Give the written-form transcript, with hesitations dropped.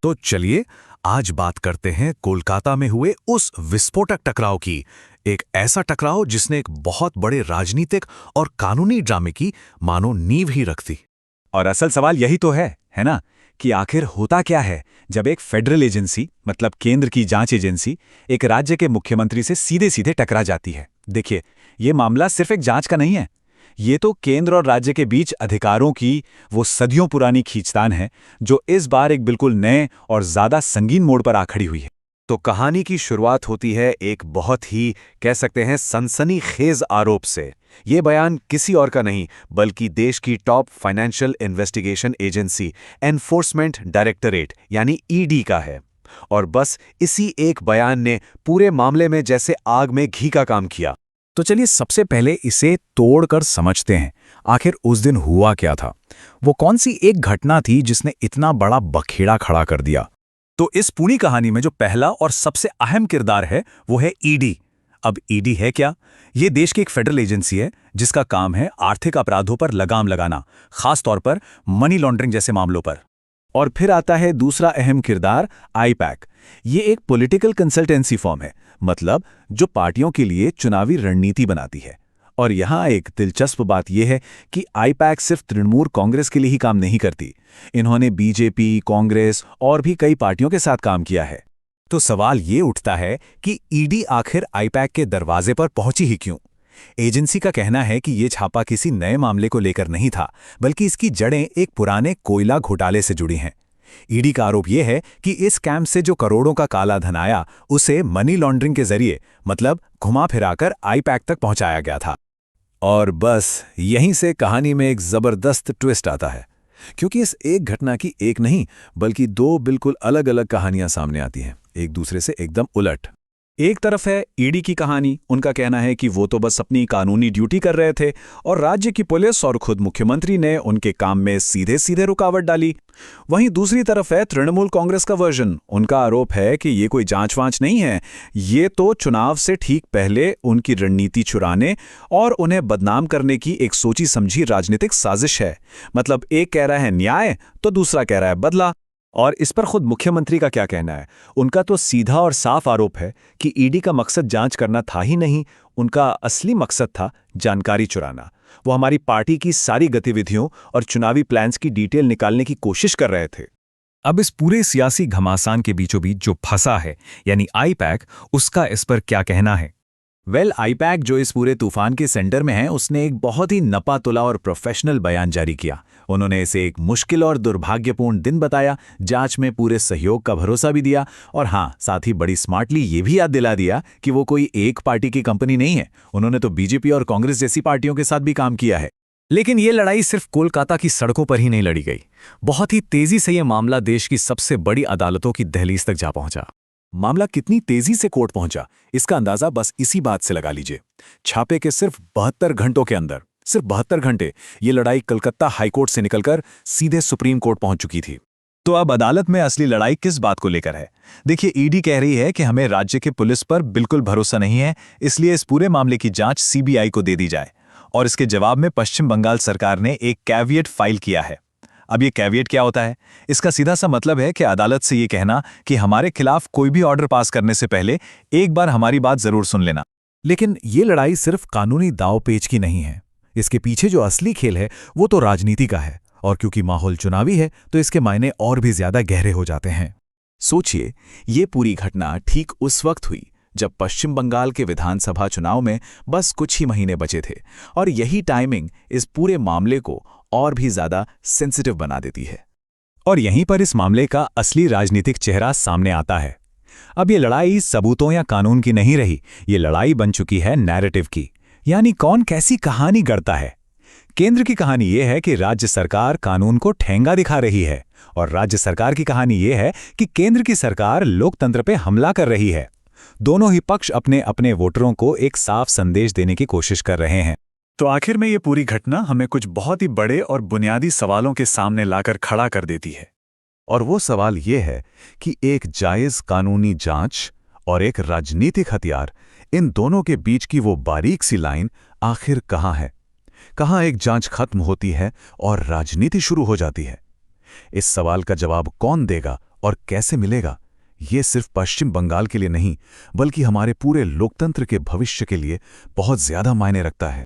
तो चलिए आज बात करते हैं कोलकाता में हुए उस विस्फोटक टकराव की। एक ऐसा टकराव जिसने एक बहुत बड़े राजनीतिक और कानूनी ड्रामे की मानो नींव ही रख दी। और असल सवाल यही तो है ना, कि आखिर होता क्या है जब एक फेडरल एजेंसी मतलब केंद्र की जांच एजेंसी एक राज्य के मुख्यमंत्री से सीधे सीधे टकरा जाती है। देखिए, ये मामला सिर्फ एक जांच का नहीं है, ये तो केंद्र और राज्य के बीच अधिकारों की वो सदियों पुरानी खींचतान है जो इस बार एक बिल्कुल नए और ज्यादा संगीन मोड़ पर आ खड़ी हुई है। तो कहानी की शुरुआत होती है एक बहुत ही कह सकते हैं सनसनीखेज आरोप से। ये बयान किसी और का नहीं बल्कि देश की top financial investigation agency enforcement directorate यानी ईडी का है। और बस इसी एक बयान ने पूरे मामले में जैसे आग में घी का काम किया। तो चलिए सबसे पहले इसे तोड़कर समझते हैं, आखिर उस दिन हुआ क्या था। वो कौन सी एक घटना थी जिसने इतना बड़ा बखेड़ा खड़ा कर दिया। तो इस पूरी कहानी में जो पहला और सबसे अहम किरदार है वो है ईडी। अब ईडी है क्या? ये देश की एक फेडरल एजेंसी है जिसका काम है आर्थिक अपराधों पर लगाम लगाना, खास तौर पर मनी लॉन्ड्रिंग जैसे मामलों पर। और फिर आता है दूसरा अहम किरदार आईपैक। ये एक पॉलिटिकल कंसल्टेंसी फर्म है, मतलब जो पार्टियों के लिए चुनावी रणनीति बनाती है। और यहाँ एक दिलचस्प बात यह है कि आईपैक सिर्फ तृणमूल कांग्रेस के लिए ही काम नहीं करती। इन्होंने बीजेपी, कांग्रेस और भी कई पार्टियों के साथ काम किया है। तो सवाल ये उठता है कि ईडी आखिर आईपैक के दरवाजे पर पहुंची ही क्यों? एजेंसी का कहना है कि ये छापा किसी नए मामले को लेकर नहीं था, बल्कि इसकी जड़ें एक पुराने कोयला घोटाले से जुड़ी हैं। ईडी का आरोप यह है कि इस कैंप से जो करोड़ों का काला धन आया उसे मनी लॉन्ड्रिंग के जरिए, मतलब घुमा फिराकर आईपैक तक पहुंचाया गया था। और बस यहीं से कहानी में एक जबरदस्त ट्विस्ट आता है, क्योंकि इस एक घटना की एक नहीं बल्कि दो बिल्कुल अलग अलग कहानियां सामने आती हैं, एक दूसरे से एकदम उलट। एक तरफ है ईडी की कहानी। उनका कहना है कि वो तो बस अपनी कानूनी ड्यूटी कर रहे थे और राज्य की पुलिस और खुद मुख्यमंत्री ने उनके काम में सीधे सीधे रुकावट डाली। वहीं दूसरी तरफ है तृणमूल कांग्रेस का वर्जन। उनका आरोप है कि ये कोई जांच वांच नहीं है, ये तो चुनाव से ठीक पहले उनकी रणनीति चुराने और उन्हें बदनाम करने की एक सोची समझी राजनीतिक साजिश है। मतलब एक कह रहा है न्याय तो दूसरा कह रहा है बदला। और इस पर खुद मुख्यमंत्री का क्या कहना है? उनका तो सीधा और साफ आरोप है कि ईडी का मकसद जांच करना था ही नहीं, उनका असली मकसद था जानकारी चुराना। वो हमारी पार्टी की सारी गतिविधियों और चुनावी प्लान्स की डिटेल निकालने की कोशिश कर रहे थे। अब इस पूरे सियासी घमासान के बीचों बीच जो फंसा है यानी आईपैक, उसका इस पर क्या कहना है? आईपैक जो इस पूरे तूफान के सेंटर में है, उसने एक बहुत ही नपा तुला और प्रोफेशनल बयान जारी किया। उन्होंने इसे एक मुश्किल और दुर्भाग्यपूर्ण दिन बताया, जांच में पूरे सहयोग का भरोसा भी दिया और हाँ, साथ ही बड़ी स्मार्टली ये भी याद दिला दिया कि वो कोई एक पार्टी की कंपनी नहीं है। उन्होंने तो बीजेपी और कांग्रेस जैसी पार्टियों के साथ भी काम किया है। लेकिन ये लड़ाई सिर्फ कोलकाता की सड़कों पर ही नहीं लड़ी गई। बहुत ही तेजी से ये मामला देश की सबसे बड़ी अदालतों की दहलीज तक जा पहुंचा। मामला कितनी तेजी से कोर्ट पहुंचा, इसका अंदाजा बस इसी बात से लगा लीजिए। छापे के सिर्फ 72 घंटों के अंदर, सिर्फ 72 घंटे, ये लड़ाई कलकत्ता हाईकोर्ट से निकलकर सीधे सुप्रीम कोर्ट पहुंच चुकी थी। तो अब अदालत में असली लड़ाई किस बात को लेकर है? देखिए, ईडी कह रही है कि हमें राज्य के पुलिस पर बिल्कुल भरोसा नहीं है, इसलिए इस पूरे मामले की जांच सीबीआई को दे दी जाए। और इसके जवाब में पश्चिम बंगाल सरकार ने एक कैविएट फाइल किया है। अब ये कैविएट क्या होता है? इसका सीधा सा मतलब है कि अदालत से ये कहना कि हमारे खिलाफ कोई भी ऑर्डर पास करने से पहले एक बार हमारी बात जरूर सुन लेना। लेकिन ये लड़ाई सिर्फ कानूनी दांव-पेच की नहीं है। इसके पीछे जो असली खेल है वो तो राजनीति का है, और क्योंकि माहौल चुनावी है तो इसके मायने और भी ज्यादा गहरे हो जाते हैं। सोचिए, ये पूरी घटना ठीक उस वक्त हुई जब पश्चिम बंगाल के विधानसभा चुनाव में बस कुछ ही महीने बचे थे, और यही टाइमिंग इस पूरे मामले को और भी ज्यादा सेंसिटिव बना देती है। और यहीं पर इस मामले का असली राजनीतिक चेहरा सामने आता है। अब ये लड़ाई सबूतों या कानून की नहीं रही, ये लड़ाई बन चुकी है नैरेटिव की, यानी कौन कैसी कहानी गढ़ता है। केंद्र की कहानी यह है कि राज्य सरकार कानून को ठेंगा दिखा रही है, और राज्य सरकार की कहानी यह है कि केंद्र की सरकार लोकतंत्र पे हमला कर रही है। दोनों ही पक्ष अपने अपने वोटरों को एक साफ संदेश देने की कोशिश कर रहे हैं। तो आखिर में ये पूरी घटना हमें कुछ बहुत ही बड़े और बुनियादी सवालों के सामने लाकर खड़ा कर देती है। और वो सवाल ये है कि एक जायज कानूनी जांच और एक राजनीतिक हथियार, इन दोनों के बीच की वो बारीक सी लाइन आखिर कहाँ है? कहाँ एक जांच खत्म होती है और राजनीति शुरू हो जाती है? इस सवाल का जवाब कौन देगा और कैसे मिलेगा, ये सिर्फ पश्चिम बंगाल के लिए नहीं, बल्कि हमारे पूरे लोकतंत्र के भविष्य के लिए बहुत ज्यादा मायने रखता है।